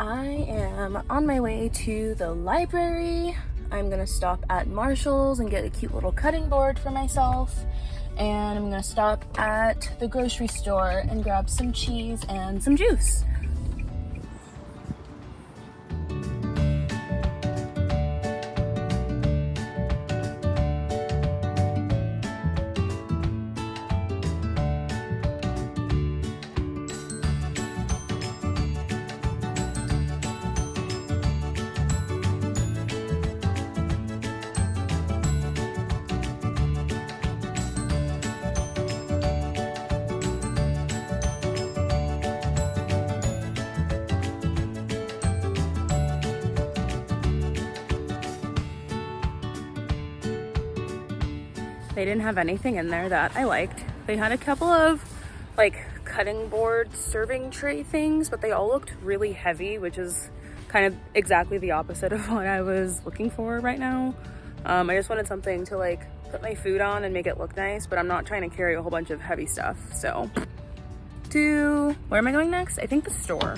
I am on my way to the library. I'm gonna stop at Marshall's and get a cute little cutting board for myself. And I'm gonna stop at the grocery store and grab some cheese and some juice. They didn't have anything in there that I liked. They had a couple of like cutting board serving tray things, but they all looked really heavy, which is kind of exactly the opposite of what I was looking for right now. I just wanted something to like put my food on and make it look nice, but I'm not trying to carry a whole bunch of heavy stuff. So where am I going next? I think the store.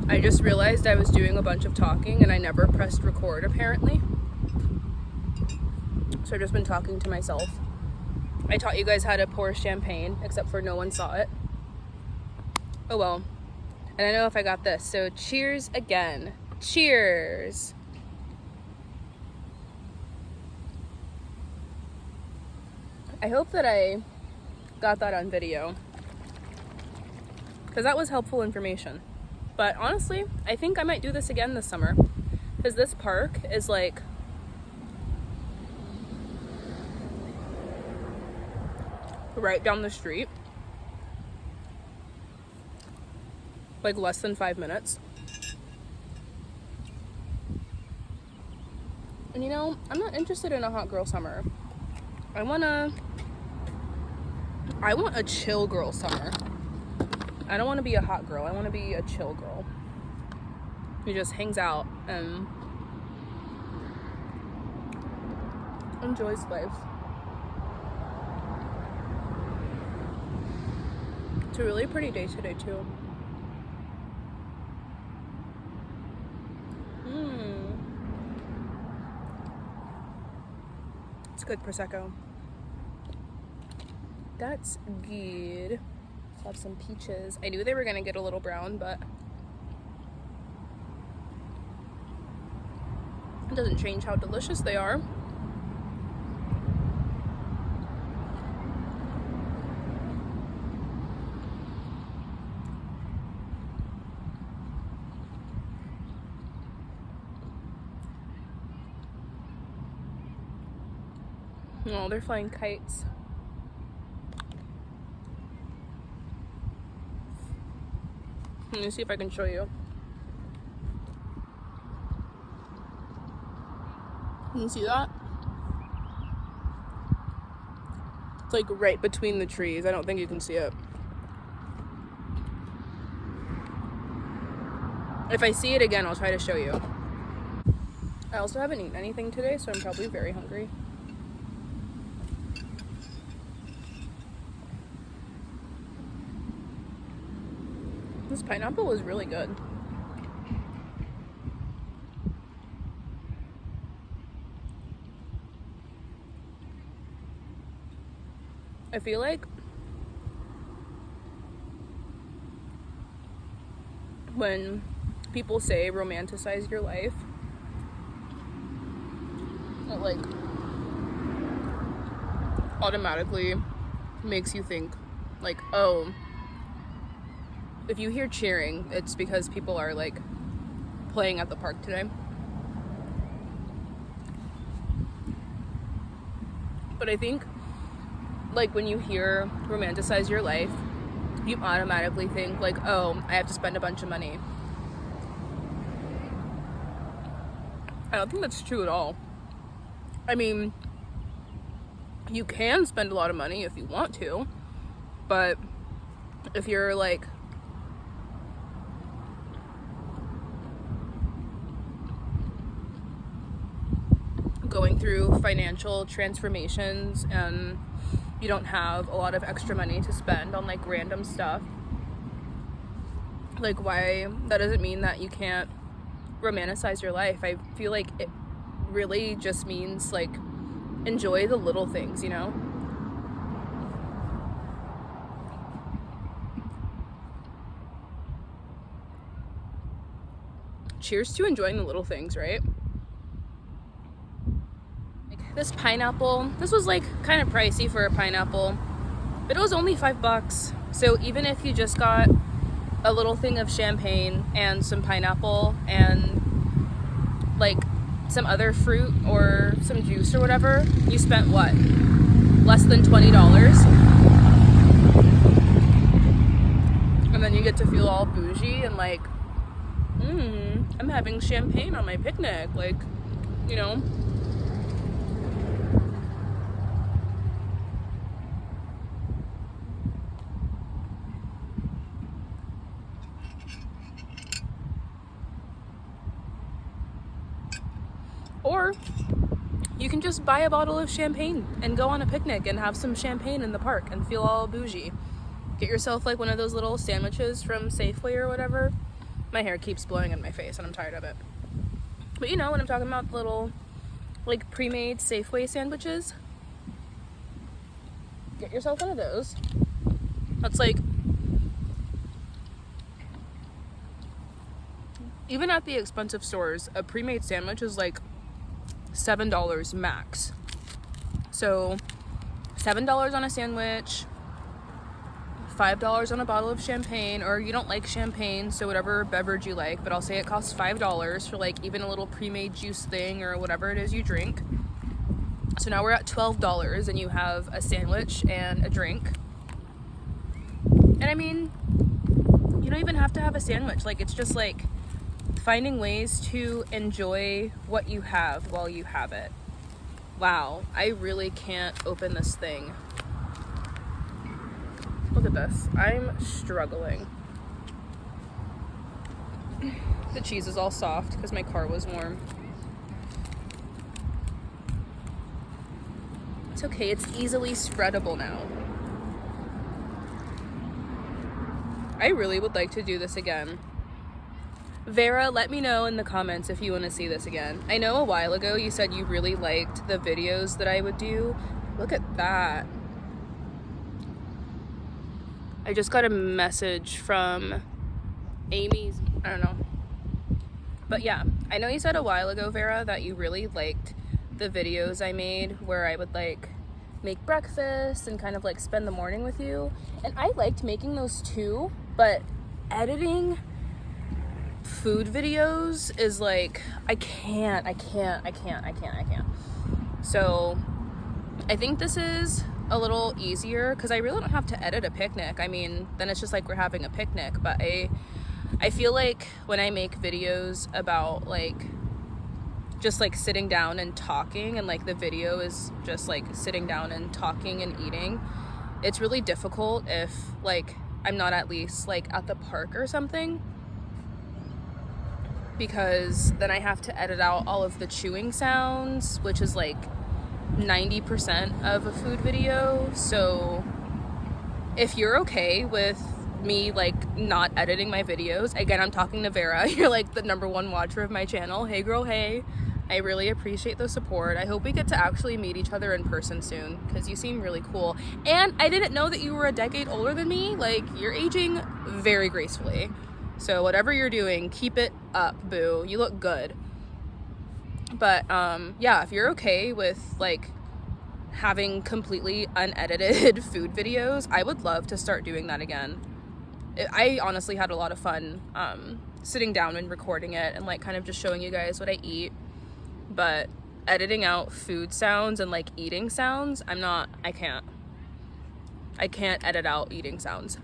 I just realized I was doing a bunch of talking and I never pressed record apparently. So I've just been talking to myself. I taught you guys how to pour champagne, except for no one saw it. Oh well. And I know if I got this. So cheers again. Cheers. I hope that I got that on video, because that was helpful information. But honestly, I think I might do this again this summer, because this park is like right down the street, like less than 5 minutes. And you know, I'm not interested in a hot girl summer. I want a chill girl summer. I don't want to be a hot girl. I want to be a chill girl who just hangs out and enjoys life. It's a really pretty day today too. It's good Prosecco. That's good. Let's have some peaches. I knew they were gonna get a little brown, but it doesn't change how delicious they are. Oh, they're flying kites. Let me see if I can show you. Can you see that? It's like right between the trees. I don't think you can see it. If I see it again, I'll try to show you. I also haven't eaten anything today, so I'm probably very hungry. This pineapple is really good. I feel like when people say romanticize your life, it like automatically makes you think like, oh, if you hear cheering, it's because people are like playing at the park today. But I think like when you hear romanticize your life, you automatically think like, oh, I have to spend a bunch of money. I don't think that's true at all. I mean, you can spend a lot of money if you want to, but if you're like going through financial transformations and you don't have a lot of extra money to spend on like random stuff, like why, that doesn't mean that you can't romanticize your life. I feel like it really just means like enjoy the little things, you know? Cheers to enjoying the little things, right? This pineapple, this was like kind of pricey for a pineapple, but it was only $5. So even if you just got a little thing of champagne and some pineapple and like some other fruit or some juice or whatever, you spent what? Less than $20. And then you get to feel all bougie and like, I'm having champagne on my picnic, like, you know. Or you can just buy a bottle of champagne and go on a picnic and have some champagne in the park and feel all bougie. Get yourself like one of those little sandwiches from Safeway or whatever. My hair keeps blowing in my face and I'm tired of it. But you know what I'm talking about, little like pre-made Safeway sandwiches. Get yourself one of those. That's like, even at the expensive stores, a pre-made sandwich is like $7 max. So $7 on a sandwich, $5 on a bottle of champagne, or you don't like champagne, so whatever beverage you like, but I'll say it costs $5 for like even a little pre-made juice thing or whatever it is you drink. So now we're at $12 and you have a sandwich and a drink. And I mean, you don't even have to have a sandwich. Like, it's just like finding ways to enjoy what you have while you have it. Wow, I really can't open this thing. Look at this. I'm struggling. The cheese is all soft because my car was warm. It's okay, it's easily spreadable now. I really would like to do this again. Vera, let me know in the comments if you want to see this again. I know a while ago you said you really liked the videos that I would do. Look at that. I just got a message from Amy's, I don't know. But yeah, I know you said a while ago, Vera, that you really liked the videos I made where I would like make breakfast and kind of like spend the morning with you. And I liked making those too, but editing food videos is like, I can't. So I think this is a little easier because I really don't have to edit a picnic. I mean, then it's just like we're having a picnic. But I feel like when I make videos about like just like sitting down and talking, and like the video is just like sitting down and talking and eating, it's really difficult if like I'm not at least like at the park or something, because then I have to edit out all of the chewing sounds, which is like 90% of a food video. So if you're okay with me like not editing my videos, again, I'm talking to Vera, you're like the #1 watcher of my channel. Hey girl, hey. I really appreciate the support. I hope we get to actually meet each other in person soon, because you seem really cool. And I didn't know that you were a decade older than me. Like, you're aging very gracefully. So whatever you're doing, keep it up, boo. You look good. But yeah, if you're okay with like having completely unedited food videos, I would love to start doing that again. I honestly had a lot of fun sitting down and recording it and like kind of just showing you guys what I eat. But editing out food sounds and like eating sounds, I can't edit out eating sounds.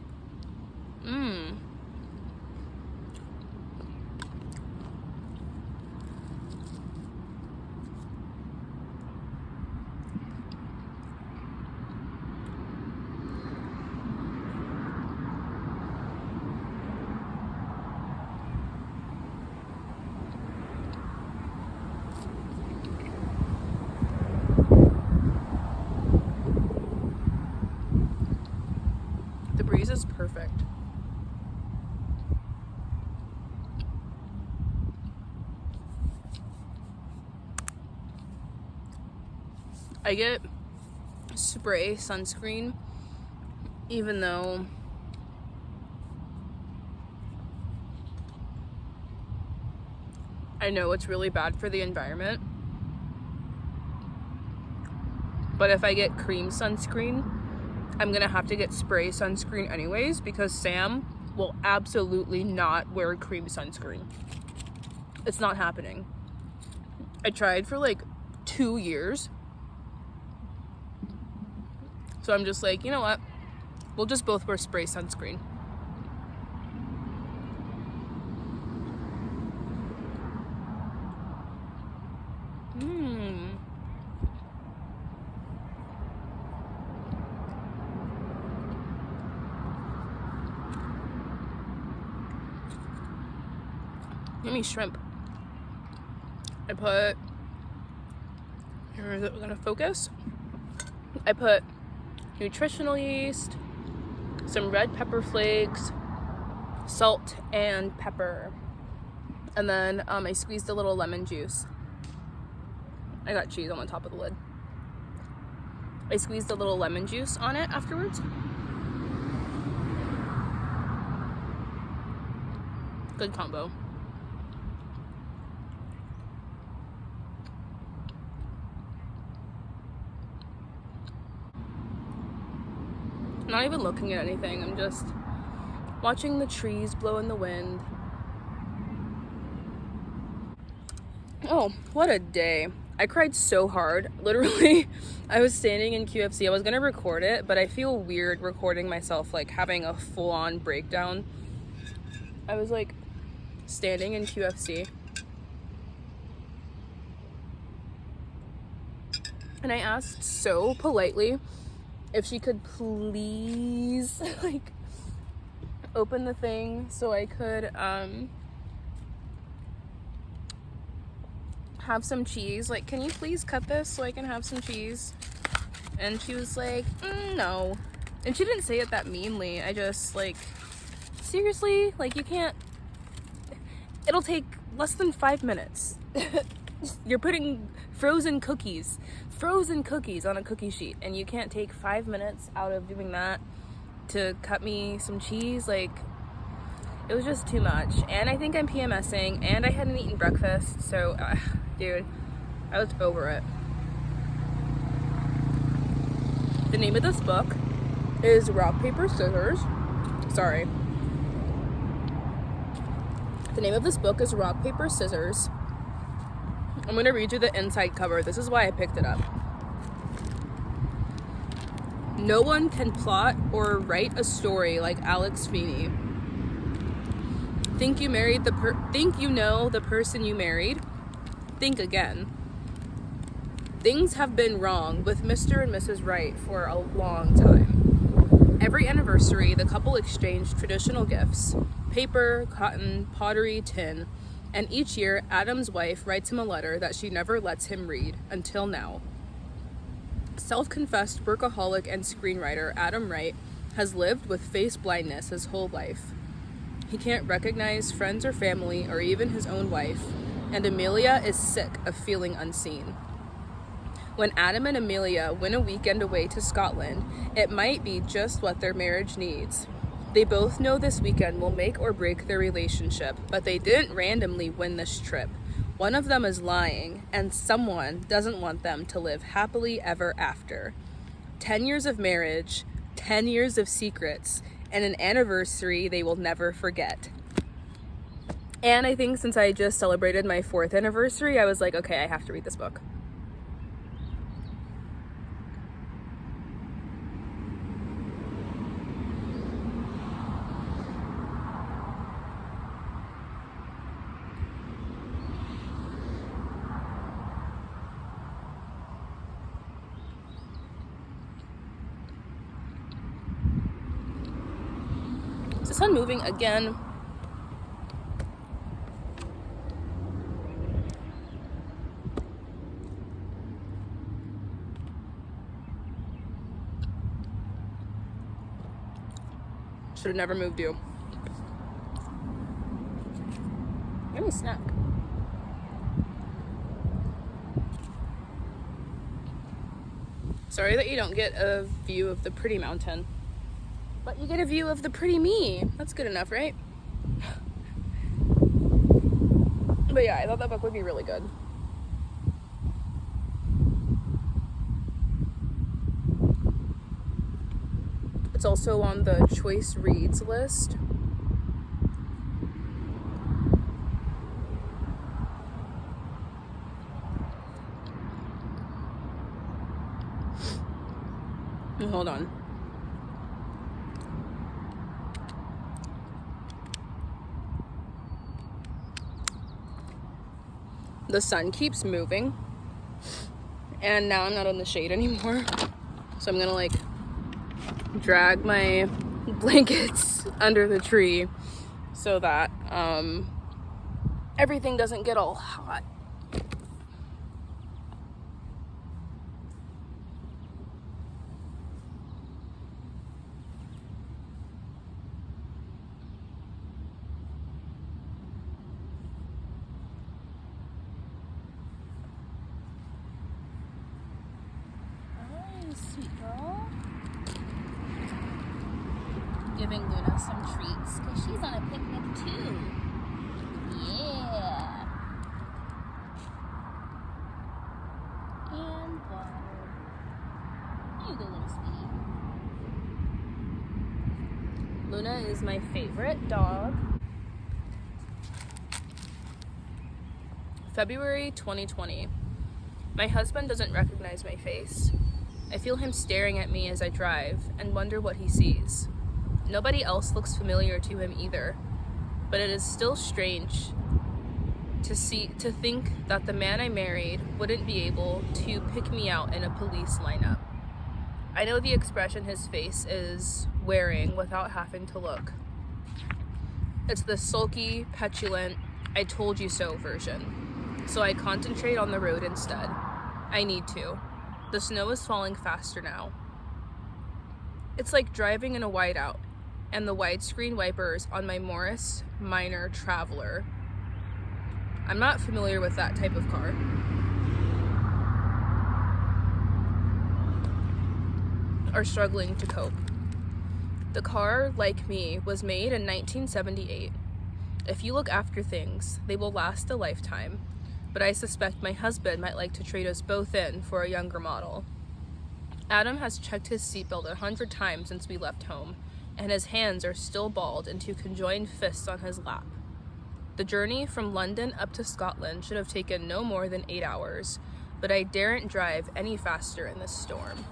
The breeze is perfect. I get spray sunscreen even though I know it's really bad for the environment. But if I get cream sunscreen, I'm gonna have to get spray sunscreen anyways, because Sam will absolutely not wear cream sunscreen. It's not happening. I tried for like 2 years. So I'm just like, you know what? We'll just both wear spray sunscreen. Yummy shrimp. I put, here is it gonna focus? I put nutritional yeast, some red pepper flakes, salt and pepper, and then I squeezed a little lemon juice. I got cheese on the top of the lid. I squeezed a little lemon juice on it afterwards. Good combo. I'm not even looking at anything, I'm just watching the trees blow in the wind. Oh, what a day. I cried so hard. Literally, I was standing in QFC. I was gonna record it, but I feel weird recording myself like having a full-on breakdown. I was like standing in QFC. And I asked so politely if she could please like open the thing so I could have some cheese. Like, can you please cut this so I can have some cheese? And she was like, no. And she didn't say it that meanly. I just like, seriously, like you can't, it'll take less than 5 minutes. You're putting frozen cookies on a cookie sheet, and you can't take 5 minutes out of doing that to cut me some cheese. Like, it was just too much. And I think I'm PMSing, and I hadn't eaten breakfast, so dude, I was over it. The name of this book is Rock, Paper, Scissors. Sorry. The name of this book is Rock, Paper, Scissors. I'm gonna read you the inside cover. This is why I picked it up. No one can plot or write a story like Alex Feeney. Think you know the person you married? Think again. Things have been wrong with Mr. and Mrs. Wright for a long time. Every anniversary, the couple exchanged traditional gifts: paper, cotton, pottery, tin. And each year, Adam's wife writes him a letter that she never lets him read, until now. Self-confessed workaholic and screenwriter Adam Wright has lived with face blindness his whole life. He can't recognize friends or family or even his own wife, and Amelia is sick of feeling unseen. When Adam and Amelia win a weekend away to Scotland, it might be just what their marriage needs. They both know this weekend will make or break their relationship, but they didn't randomly win this trip. One of them is lying, and someone doesn't want them to live happily ever after. 10 years of marriage, 10 years of secrets, and an anniversary they will never forget. And I think since I just celebrated my 4th anniversary, I was like, okay, I have to read this book. Is the sun moving again? Should have never moved you. Give me a snack. Sorry that you don't get a view of the pretty mountain, but you get a view of the pretty me. That's good enough, right? But yeah, I thought that book would be really good. It's also on the choice reads list. Hold on. The sun keeps moving, and now I'm not in the shade anymore, so I'm gonna drag my blankets under the tree so that everything doesn't get all hot. Sweet girl. Giving Luna some treats because she's on a picnic too. Yeah. And water. There you go, little sweetie. Luna is my favorite dog. February 2020. My husband doesn't recognize my face. I feel him staring at me as I drive and wonder what he sees. Nobody else looks familiar to him either, but it is still strange to think that the man I married wouldn't be able to pick me out in a police lineup. I know the expression his face is wearing without having to look. It's the sulky, petulant, I told you so version. So I concentrate on the road instead. I need to. The snow is falling faster now. It's like driving in a whiteout, and the widescreen wipers on my Morris Minor Traveler. I'm not familiar with that type of car. Are struggling to cope. The car, like me, was made in 1978. If you look after things, they will last a lifetime. But I suspect my husband might like to trade us both in for a younger model. Adam has checked his seatbelt 100 times since we left home, and his hands are still balled into conjoined fists on his lap. The journey from London up to Scotland should have taken no more than 8 hours, but I daren't drive any faster in this storm.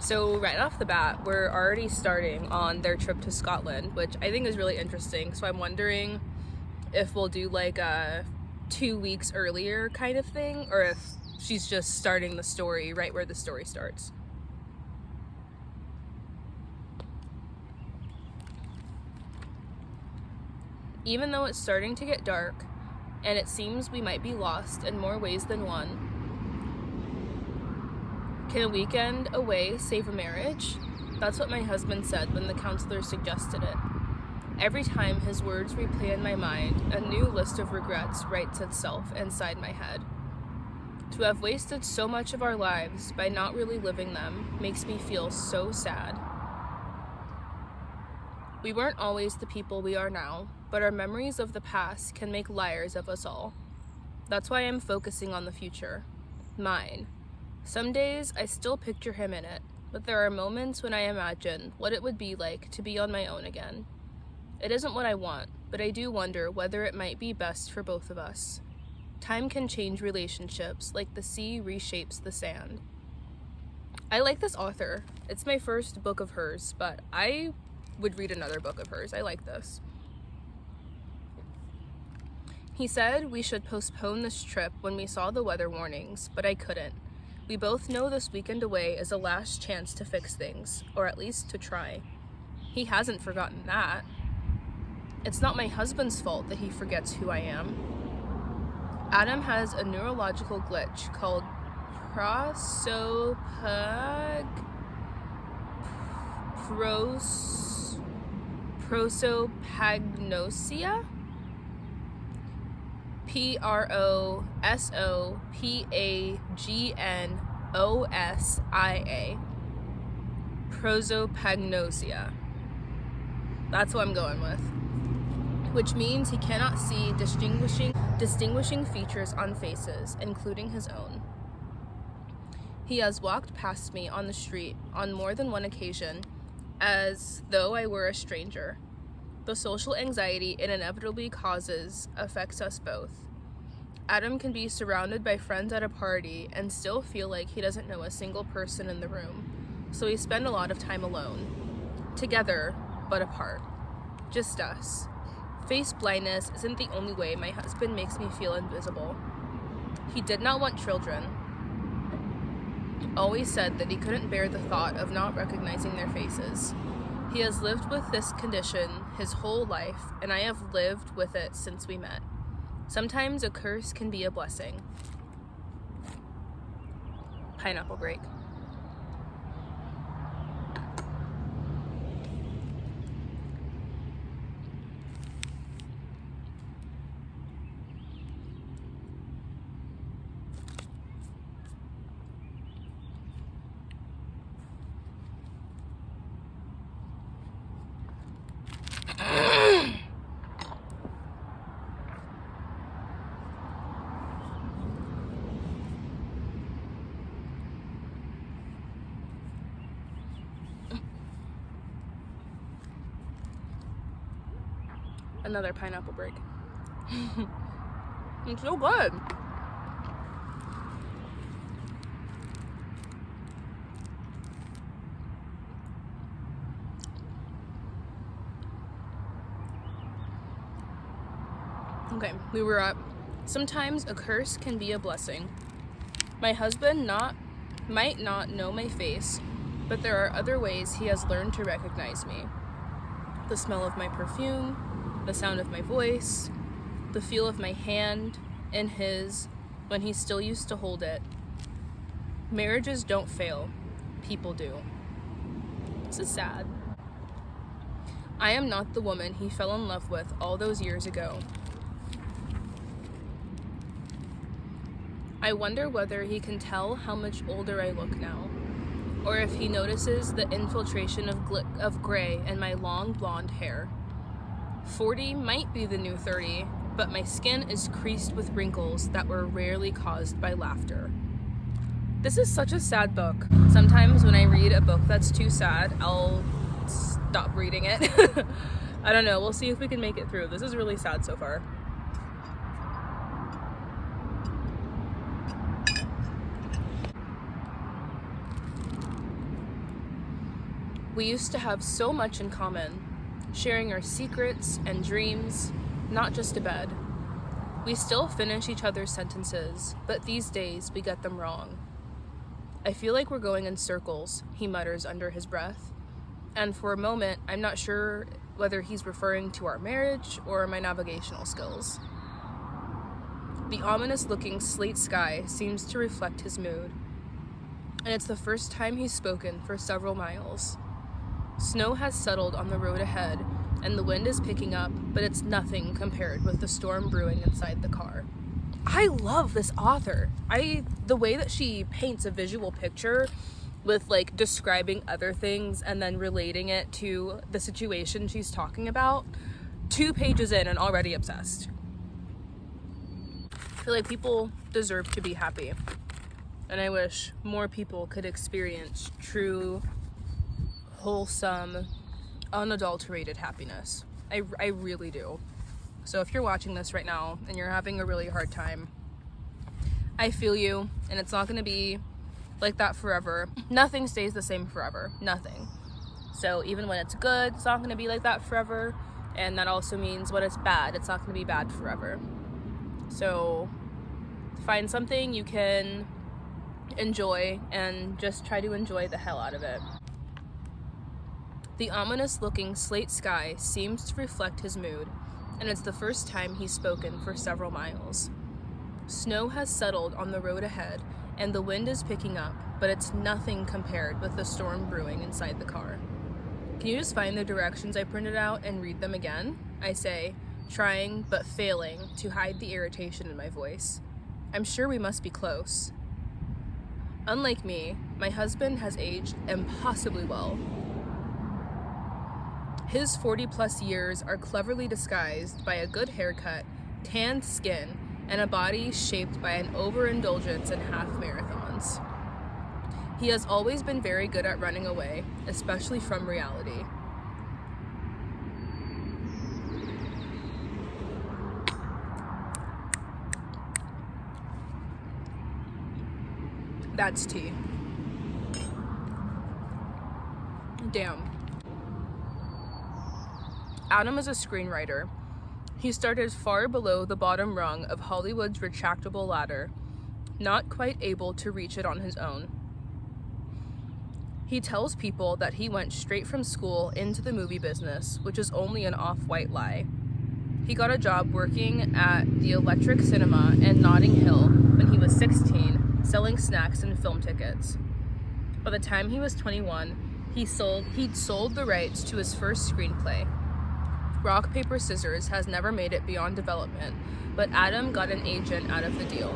So right off the bat, we're already starting on their trip to Scotland, which I think is really interesting. So I'm wondering if we'll do a 2 weeks earlier kind of thing, or if she's just starting the story right where the story starts. Even though it's starting to get dark, and it seems we might be lost in more ways than one, can a weekend away save a marriage? That's what my husband said when the counselor suggested it. Every time his words replay in my mind, a new list of regrets writes itself inside my head. To have wasted so much of our lives by not really living them makes me feel so sad. We weren't always the people we are now, but our memories of the past can make liars of us all. That's why I'm focusing on the future. Mine. Some days I still picture him in it, but there are moments when I imagine what it would be like to be on my own again. It isn't what I want, but I do wonder whether it might be best for both of us. Time can change relationships like the sea reshapes the sand. I like this author. It's my first book of hers, but I would read another book of hers. I like this. He said we should postpone this trip when we saw the weather warnings, but I couldn't. We both know this weekend away is a last chance to fix things, or at least to try. He hasn't forgotten that. It's not my husband's fault that he forgets who I am. Adam has a neurological glitch called prosopagnosia? prosopagnosia. Prosopagnosia. That's what I'm going with. Which means he cannot see distinguishing features on faces, including his own. He has walked past me on the street on more than one occasion, as though I were a stranger. The social anxiety it inevitably causes affects us both. Adam can be surrounded by friends at a party and still feel like he doesn't know a single person in the room, so we spend a lot of time alone. Together, but apart. Just us. Face blindness isn't the only way my husband makes me feel invisible. He did not want children. Always said that he couldn't bear the thought of not recognizing their faces. He has lived with this condition his whole life, and I have lived with it since we met. Sometimes a curse can be a blessing. Pineapple break. Another pineapple break. It's so good. Okay, we were at, sometimes a curse can be a blessing. My husband might not know my face, but there are other ways he has learned to recognize me. The smell of my perfume, the sound of my voice, the feel of my hand in his when he still used to hold it. Marriages don't fail, people do. This is sad. I am not the woman he fell in love with all those years ago. I wonder whether he can tell how much older I look now, or if he notices the infiltration of gray in my long blonde hair. 40 might be the new 30, but my skin is creased with wrinkles that were rarely caused by laughter. This is such a sad book. Sometimes when I read a book that's too sad, I'll stop reading it. I don't know, we'll see if we can make it through. This is really sad so far. We used to have so much in common, sharing our secrets and dreams, not just a bed. We still finish each other's sentences, but these days we get them wrong. I feel like we're going in circles, he mutters under his breath, and for a moment I'm not sure whether he's referring to our marriage or my navigational skills. The ominous-looking slate sky seems to reflect his mood, and it's the first time he's spoken for several miles. Snow has settled on the road ahead, and the wind is picking up, but it's nothing compared with the storm brewing inside the car. I love this author. The way that she paints a visual picture with like describing other things and then relating it to the situation she's talking about. 2 pages in and already obsessed. I feel like people deserve to be happy. And I wish more people could experience true, wholesome, unadulterated happiness. I really do. So if you're watching this right now and you're having a really hard time, I feel you, and it's not going to be like that forever. Nothing stays the same forever. Nothing. So even when it's good, it's not going to be like that forever. And that also means when it's bad, it's not going to be bad forever. So find something you can enjoy and just try to enjoy the hell out of it. The ominous-looking slate sky seems to reflect his mood, and it's the first time he's spoken for several miles. Snow has settled on the road ahead, and the wind is picking up, but it's nothing compared with the storm brewing inside the car. Can you just find the directions I printed out and read them again? I say, trying but failing to hide the irritation in my voice. I'm sure we must be close. Unlike me, my husband has aged impossibly well. His 40-plus years are cleverly disguised by a good haircut, tanned skin, and a body shaped by an overindulgence in half marathons. He has always been very good at running away, especially from reality. That's tea. Damn. Adam is a screenwriter. He started far below the bottom rung of Hollywood's retractable ladder, not quite able to reach it on his own. He tells people that he went straight from school into the movie business, which is only an off-white lie. He got a job working at the Electric Cinema in Notting Hill when he was 16, selling snacks and film tickets. By the time he was 21, he'd sold the rights to his first screenplay. Rock, Paper, Scissors has never made it beyond development, but Adam got an agent out of the deal.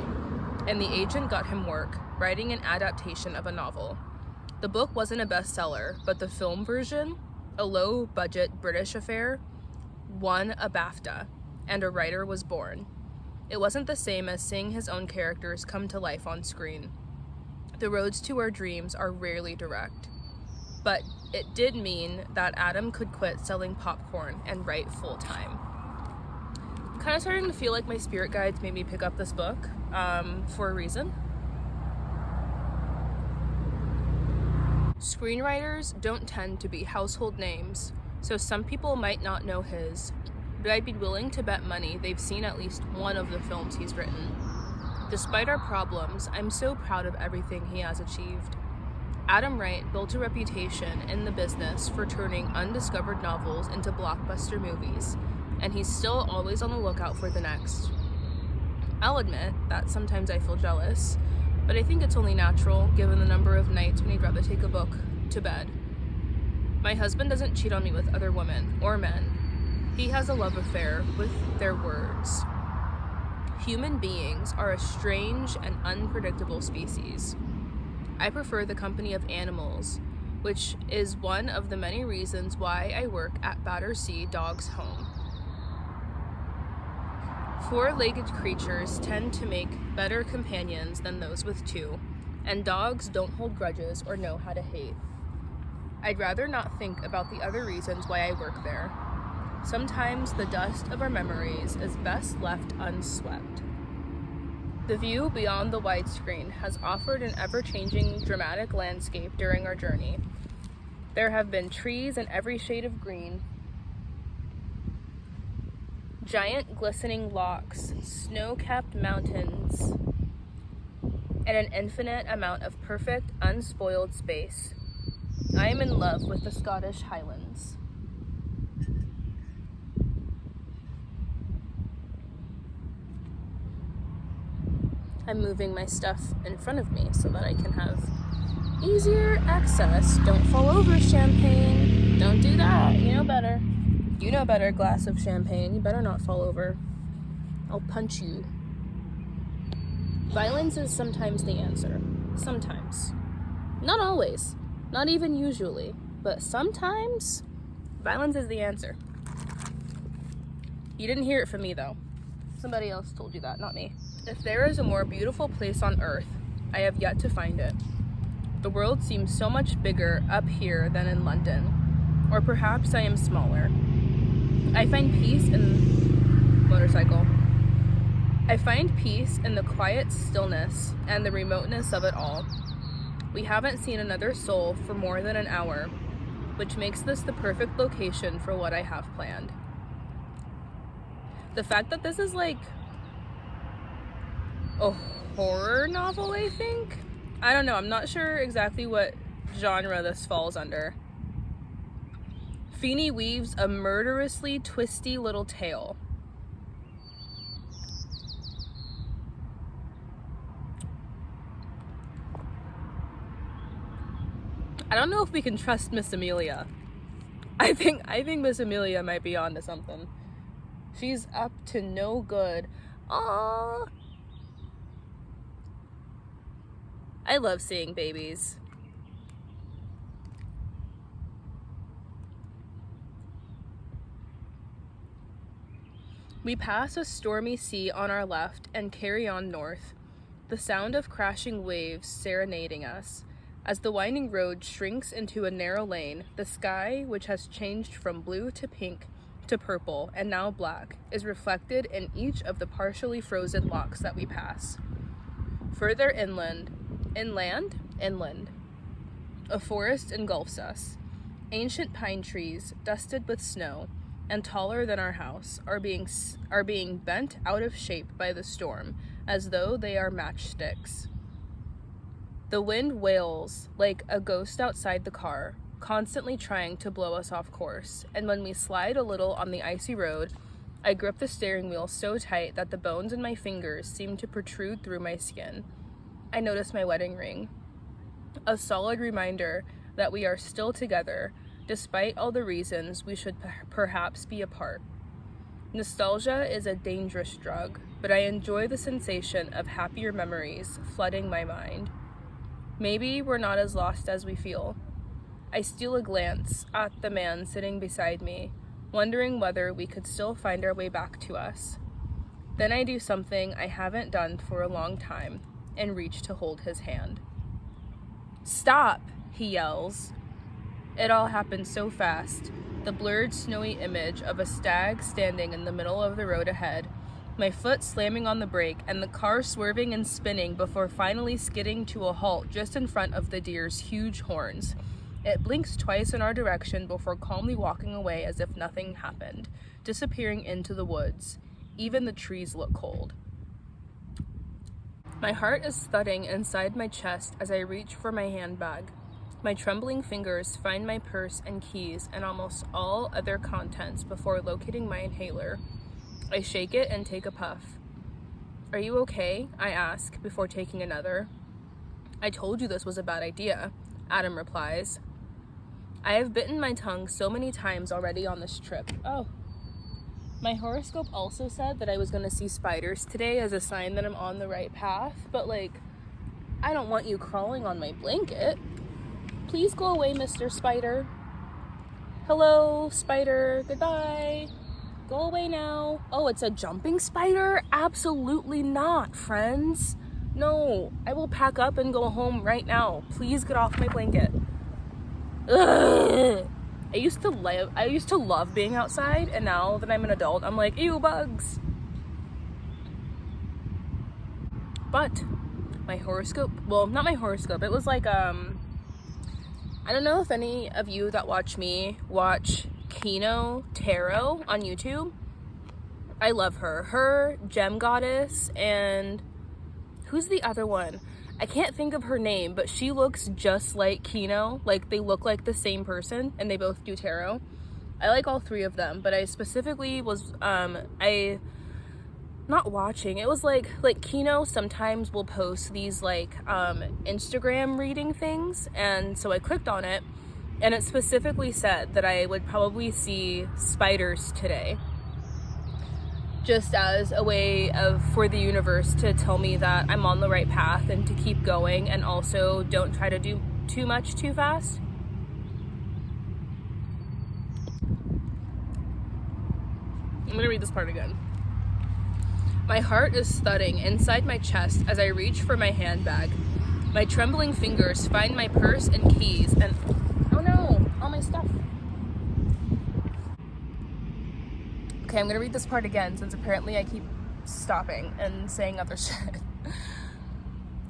And the agent got him work, writing an adaptation of a novel. The book wasn't a bestseller, but the film version, a low-budget British affair, won a BAFTA, and a writer was born. It wasn't the same as seeing his own characters come to life on screen. The roads to our dreams are rarely direct. But it did mean that Adam could quit selling popcorn and write full-time. I'm kind of starting to feel like my spirit guides made me pick up this book for a reason. Screenwriters don't tend to be household names, so some people might not know his, but I'd be willing to bet money they've seen at least one of the films he's written. Despite our problems, I'm so proud of everything he has achieved. Adam Wright built a reputation in the business for turning undiscovered novels into blockbuster movies, and he's still always on the lookout for the next. I'll admit that sometimes I feel jealous, but I think it's only natural given the number of nights when he'd rather take a book to bed. My husband doesn't cheat on me with other women or men. He has a love affair with their words. Human beings are a strange and unpredictable species. I prefer the company of animals, which is one of the many reasons why I work at Battersea Dogs Home. Four-legged creatures tend to make better companions than those with two, and dogs don't hold grudges or know how to hate. I'd rather not think about the other reasons why I work there. Sometimes the dust of our memories is best left unswept. The view beyond the widescreen has offered an ever-changing dramatic landscape during our journey. There have been trees in every shade of green, giant glistening locks, snow-capped mountains, and an infinite amount of perfect, unspoiled space. I am in love with the Scottish Highlands. I'm moving my stuff in front of me so that I can have easier access. Don't fall over, Champagne. Don't do that. You know better. You know better, glass of champagne. You better not fall over. I'll punch you. Violence is sometimes the answer. Sometimes. Not always. Not even usually. But sometimes, violence is the answer. You didn't hear it from me, though. Somebody else told you that, not me. If there is a more beautiful place on earth, I have yet to find it. The world seems so much bigger up here than in London. Or perhaps I am smaller. I find peace in the quiet stillness and the remoteness of it all. We haven't seen another soul for more than an hour, which makes this the perfect location for what I have planned. The fact that this is like a horror novel, I think? I don't know, I'm not sure exactly what genre this falls under. Feeney weaves a murderously twisty little tale. I don't know if we can trust Miss Amelia. I think Miss Amelia might be onto something. She's up to no good. Aww. I love seeing babies. We pass a stormy sea on our left and carry on north, the sound of crashing waves serenading us. As the winding road shrinks into a narrow lane, the sky, which has changed from blue to pink to purple and now black, is reflected in each of the partially frozen locks that we pass. Further inland, a forest engulfs us. Ancient pine trees, dusted with snow, and taller than our house, are being bent out of shape by the storm, as though they are matchsticks. The wind wails like a ghost outside the car, constantly trying to blow us off course, and when we slide a little on the icy road, I grip the steering wheel so tight that the bones in my fingers seem to protrude through my skin. I notice my wedding ring, a solid reminder that we are still together, despite all the reasons we should perhaps be apart. Nostalgia is a dangerous drug, but I enjoy the sensation of happier memories flooding my mind. Maybe we're not as lost as we feel. I steal a glance at the man sitting beside me, wondering whether we could still find our way back to us. Then I do something I haven't done for a long time and reach to hold his hand. "Stop!" he yells. It all happened so fast. The blurred, snowy image of a stag standing in the middle of the road ahead, my foot slamming on the brake, and the car swerving and spinning before finally skidding to a halt just in front of the deer's huge horns. It blinks twice in our direction before calmly walking away as if nothing happened, disappearing into the woods. Even the trees look cold. My heart is thudding inside my chest as I reach for my handbag. My trembling fingers find my purse and keys and almost all other contents before locating my inhaler. I shake it and take a puff. "Are you okay?" I ask before taking another. "I told you this was a bad idea," Adam replies. I have bitten my tongue so many times already on this trip. Oh. My horoscope also said that I was going to see spiders today as a sign that I'm on the right path, but I don't want you crawling on my blanket. Please go away, Mr. Spider. Hello, spider. Goodbye. Go away now. Oh, it's a jumping spider? Absolutely not, friends. No, I will pack up and go home right now. Please get off my blanket. Ugh. I used to love being outside, and now that I'm an adult, I'm like, ew, bugs. But my horoscope, well, not my horoscope, it was I don't know if any of you that watch me watch Kino Tarot on YouTube. I love her. Her, Gem Goddess, and who's the other one? I can't think of her name, but she looks just like Kino. They look like the same person, and they both do tarot. I like all three of them, but I specifically was, not watching. It was like Kino sometimes will post these Instagram reading things, and so I clicked on it, And it specifically said that I would probably see spiders today, just as a way for the universe to tell me that I'm on the right path and to keep going, and also don't try to do too much too fast. I'm gonna read this part again. My heart is thudding inside my chest as I reach for my handbag. My trembling fingers find my purse and keys and... oh no, all my stuff. Okay, I'm gonna read this part again since apparently I keep stopping and saying other shit.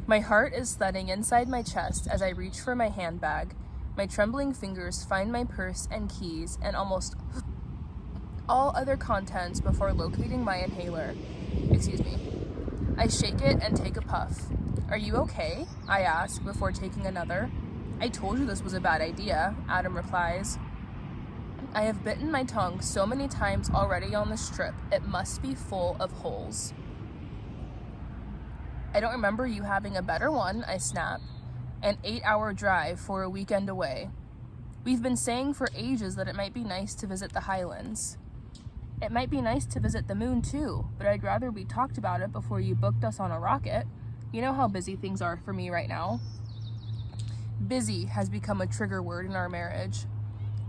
My heart is thudding inside my chest as I reach for my handbag. My trembling fingers find my purse and keys and almost all other contents before locating my inhaler. Excuse me. I shake it and take a puff. Are you okay? I ask before taking another. I told you this was a bad idea, Adam replies. I have bitten my tongue so many times already on this trip, it must be full of holes. I don't remember you having a better one, I snap. An 8-hour drive for a weekend away. We've been saying for ages that it might be nice to visit the Highlands. It might be nice to visit the moon too, but I'd rather we talked about it before you booked us on a rocket. You know how busy things are for me right now. Busy has become a trigger word in our marriage.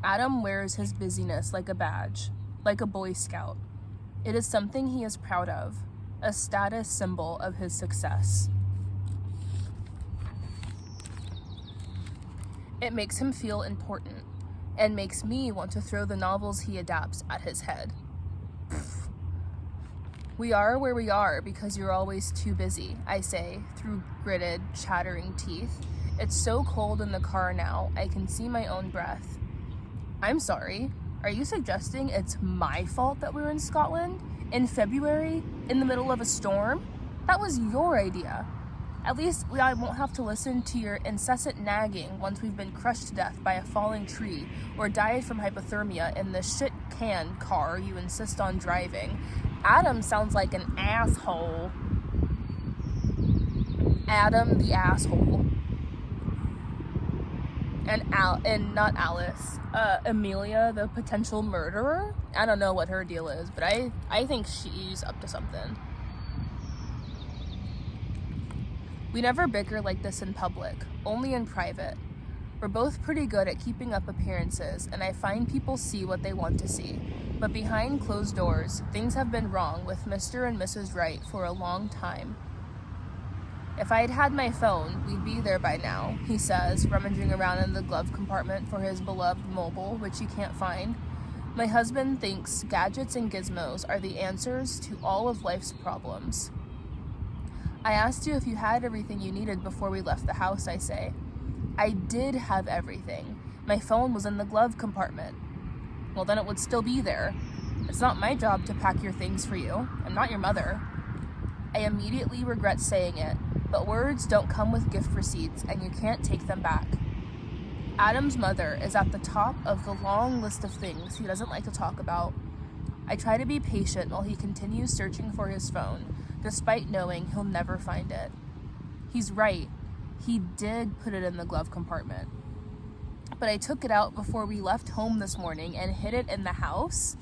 Adam wears his busyness like a badge, like a Boy Scout. It is something he is proud of, a status symbol of his success. It makes him feel important, and makes me want to throw the novels he adapts at his head. We are where we are because you're always too busy, I say, through gritted, chattering teeth. It's so cold in the car now, I can see my own breath. I'm sorry, are you suggesting it's my fault that we're in Scotland? In February? In the middle of a storm? That was your idea. At least I won't have to listen to your incessant nagging once we've been crushed to death by a falling tree or died from hypothermia in the shit-can car you insist on driving. Adam sounds like an asshole. Adam the asshole. And not Alice. Amelia, the potential murderer? I don't know what her deal is, but I think she's up to something. We never bicker like this in public, only in private. We're both pretty good at keeping up appearances, and I find people see what they want to see. But behind closed doors, things have been wrong with Mr. and Mrs. Wright for a long time. If I had had my phone, we'd be there by now, he says, rummaging around in the glove compartment for his beloved mobile, which he can't find. My husband thinks gadgets and gizmos are the answers to all of life's problems. I asked you if you had everything you needed before we left the house, I say. I did have everything. My phone was in the glove compartment. Well, then it would still be there. It's not my job to pack your things for you. I'm not your mother. I immediately regret saying it, but words don't come with gift receipts and you can't take them back. Adam's mother is at the top of the long list of things he doesn't like to talk about. I try to be patient while he continues searching for his phone, despite knowing he'll never find it. He's right. He did put it in the glove compartment. But I took it out before we left home this morning and hid it in the house.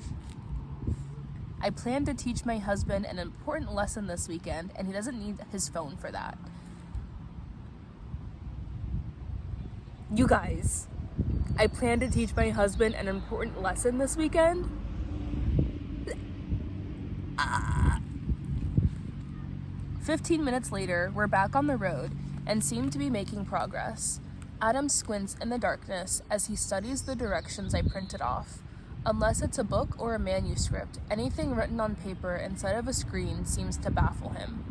I plan to teach my husband an important lesson this weekend, and he doesn't need his phone for that. You guys, I plan to teach my husband an important lesson this weekend. 15 minutes later, we're back on the road and seem to be making progress. Adam squints in the darkness as he studies the directions I printed off. Unless it's a book or a manuscript, anything written on paper inside of a screen seems to baffle him.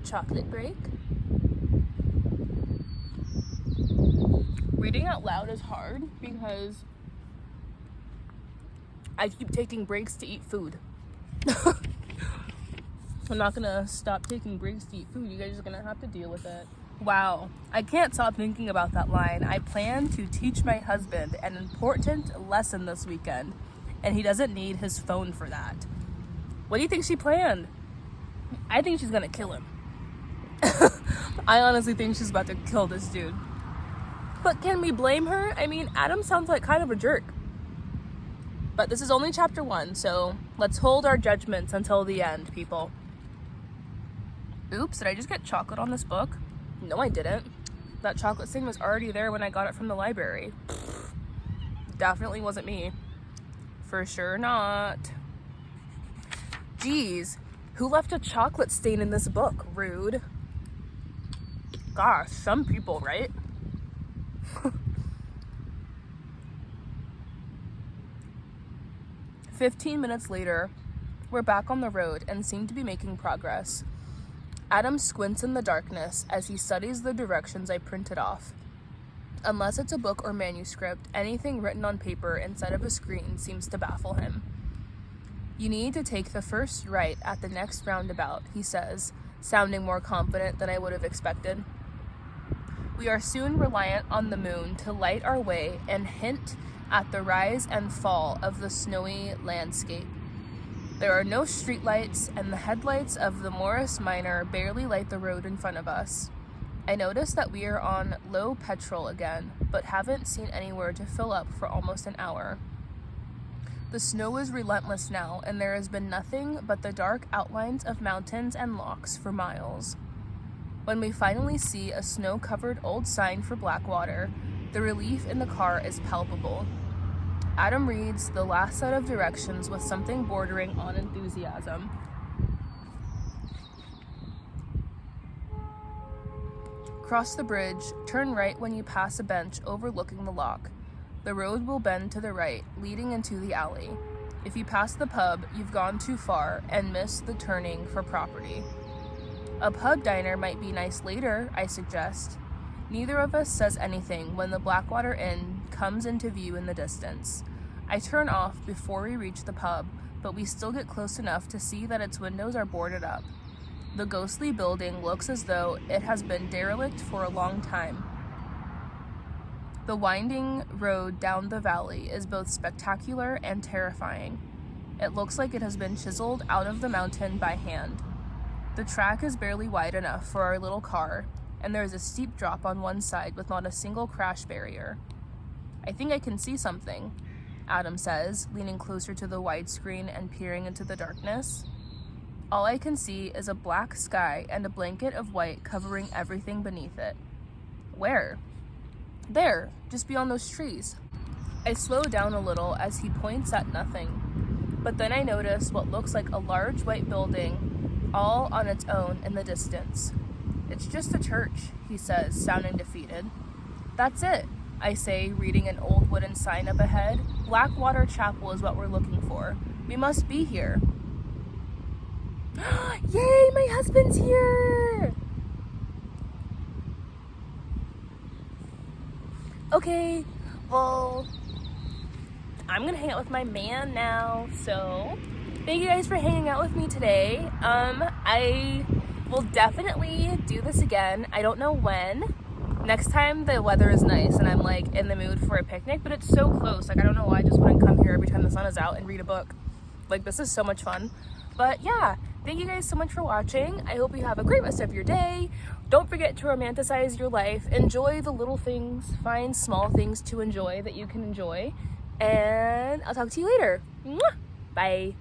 Chocolate break? Reading out loud is hard because I keep taking breaks to eat food. I'm not gonna stop taking breaks to eat food. You guys are gonna have to deal with it. Wow, I can't stop thinking about that line. I plan to teach my husband an important lesson this weekend, and he doesn't need his phone for that. What do you think she planned? I think she's gonna kill him. I honestly think she's about to kill this dude. But can we blame her? I mean, Adam sounds like kind of a jerk. But this is only chapter 1, so let's hold our judgments until the end, people. Oops, did I just get chocolate on this book? No, I didn't. That chocolate stain was already there when I got it from the library. Definitely wasn't me. For sure not. Geez, who left a chocolate stain in this book? Rude. Gosh, some people, right? 15 minutes later, we're back on the road and seem to be making progress. Adam squints in the darkness as he studies the directions I printed off. Unless it's a book or manuscript, anything written on paper instead of a screen seems to baffle him. You need to take the first right at the next roundabout, he says, sounding more confident than I would have expected. We are soon reliant on the moon to light our way and hint at the rise and fall of the snowy landscape. There are no streetlights, and the headlights of the Morris Minor barely light the road in front of us. I notice that we are on low petrol again, but haven't seen anywhere to fill up for almost an hour. The snow is relentless now, and there has been nothing but the dark outlines of mountains and lochs for miles. When we finally see a snow-covered old sign for Blackwater, the relief in the car is palpable. Adam reads the last set of directions with something bordering on enthusiasm. Cross the bridge, turn right when you pass a bench overlooking the loch. The road will bend to the right, leading into the alley. If you pass the pub, you've gone too far and missed the turning for property. A pub diner might be nice later, I suggest. Neither of us says anything when the Blackwater Inn comes into view in the distance. I turn off before we reach the pub, but we still get close enough to see that its windows are boarded up. The ghostly building looks as though it has been derelict for a long time. The winding road down the valley is both spectacular and terrifying. It looks like it has been chiseled out of the mountain by hand. The track is barely wide enough for our little car, and there is a steep drop on one side with not a single crash barrier. I think I can see something, Adam says, leaning closer to the widescreen and peering into the darkness. All I can see is a black sky and a blanket of white covering everything beneath it. Where? There, just beyond those trees. I slow down a little as he points at nothing, but then I notice what looks like a large white building all on its own in the distance. It's just a church, he says, sounding defeated. That's it, I say, reading an old wooden sign up ahead. Blackwater Chapel is what we're looking for. We must be here. Yay, my husband's here! Okay, well, I'm gonna hang out with my man now, so thank you guys for hanging out with me today. I will definitely do this again. I don't know when. Next time the weather is nice and I'm like in the mood for a picnic, but it's so close. Like, I don't know why I just wouldn't come here every time the sun is out and read a book. Like, this is so much fun. But yeah, thank you guys so much for watching. I hope you have a great rest of your day. Don't forget to romanticize your life. Enjoy the little things. Find small things to enjoy that you can enjoy. And I'll talk to you later. Mwah! Bye.